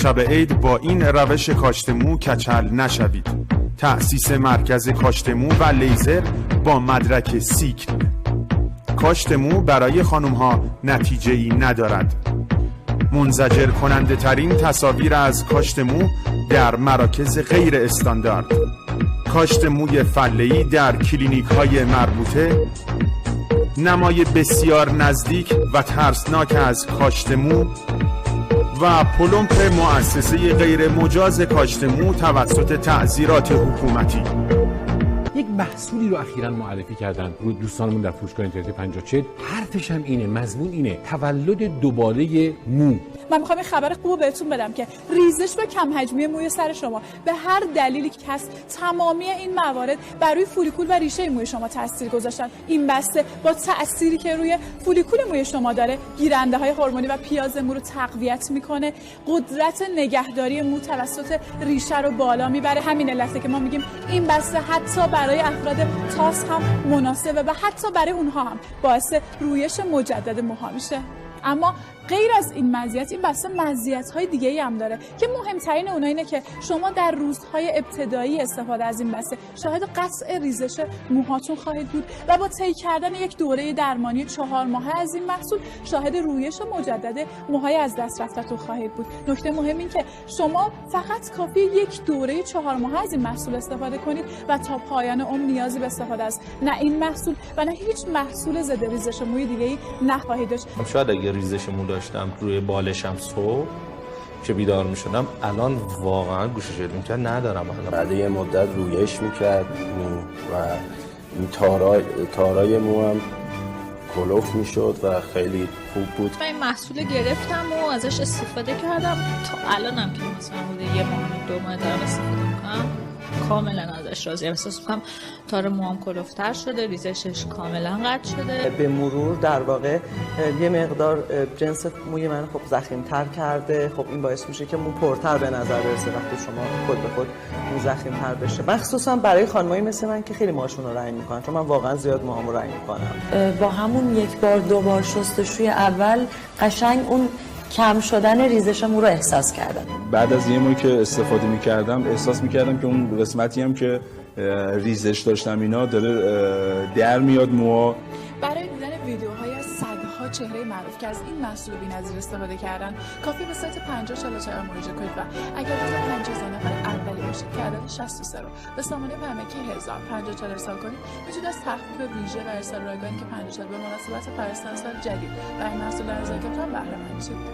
شب عید با این روش کاشت مو کچل نشوید. تأسیس مرکز کاشت مو و لیزر با مدرک سیکل. کاشت مو برای خانم ها نتیجه‌ای ندارد. منزجر کننده ترین تصاویر از کاشت مو در مراکز غیر استاندارد. کاشت موی فله‌ای در کلینیک های مربوطه. نمای بسیار نزدیک و ترسناک از کاشت مو و پلمپ مؤسسه غیر مجاز کاشت مو توسط تعزیرات حکومتی. یک محصولی رو اخیراً معرفی کردن رو دوستانمون در فروشگاه اینترنتی 5040. حرفش هم اینه، مضمون اینه، تولد دوباره مو. من میخوام این خبر خوب بهتون بدم که ریزش و کم حجمی موی سر شما به هر دلیلی که هست، تمامی این موارد بر روی فولیکول و ریشه موی شما تاثیر گذاشتن. این بسته با تأثیری که روی فولیکول موی شما داره، گیرنده های هورمونی و پیاز مو رو تقویت میکنه، قدرت نگهداری مو توسط ریشه رو بالا میبره. همین علته که ما میگیم این بسته حتی برای افراد تاس هم مناسبه و حتی برای اونها هم باعث رویش مجدد موها میشه. اما غیر از این مزیت، این بسته مزیت‌های دیگه‌ای هم داره که مهمترین اونها اینه که شما در روزهای ابتدایی استفاده از این بسته شاهد قطع ریزش موهاتون خواهید بود و با طی کردن یک دوره درمانی 4 ماهه از این محصول شاهد رویش مجدد موهای از دست رفته‌تون خواهید بود. نکته مهم این که شما فقط کافی یک دوره 4 ماهه از این محصول استفاده کنید و تا پایان عمر نیازی به استفاده از نه این محصول و نه هیچ محصول ضد ریزش موی دیگه‌ای نخواهید داشت. شاید اگه ریزش مو داشتم روی بالشم صبح که بیدار میشدم، الان واقعا گوشه شد میکرد ندارم. بعد یه مدت رویش میکرد مو و این تارای مو هم کلوف میشد و خیلی خوب بود. من این محصول گرفتم و ازش استفاده کردم. تا الانم که مثلا بوده 1 ماه 2 ماه دارم استفاده میکنم، کاملا ازش راضی ام. احساس میکنم تار موام کلوفتر شده، ریزشش کاملا قطع شده. به مرور در واقع یه مقدار جنس موی من خب ضخیم‌تر کرده. خب این باعث میشه که مو پرتر به نظر برسه وقتی شما خود به خود مو ضخیم‌تر بشه، مخصوصا برای خانمایی مثل من که خیلی موهاشون رو رنگ میکنن، چون من واقعا زیاد موهامو رنگ میکنم. با همون 1 بار 2 بار شستشوی اول قشنگ اون کم شدن ریزش مو رو احساس کردم. بعد از یه ماه که استفاده میکردم احساس میکردم که اون قسمتی هم که ریزش داشتم اینا داره در میاد موها. برای دیدن ویدیوهای از صدها چهره معروف که از این محصول بی‌نظیر استفاده کردن، کافی به سایت 5044 مراجعه کنید و اگر جزو 50,000 نفر اولی باشید که عدد 63 رو به سامانه پیامکی 1000 ارسال کنید، میتونید از تخفیف ویژه و ارسال رایگانی که 54 به مناسبت پرستان سال جدید و این محصول در ارائه بهره مند شید.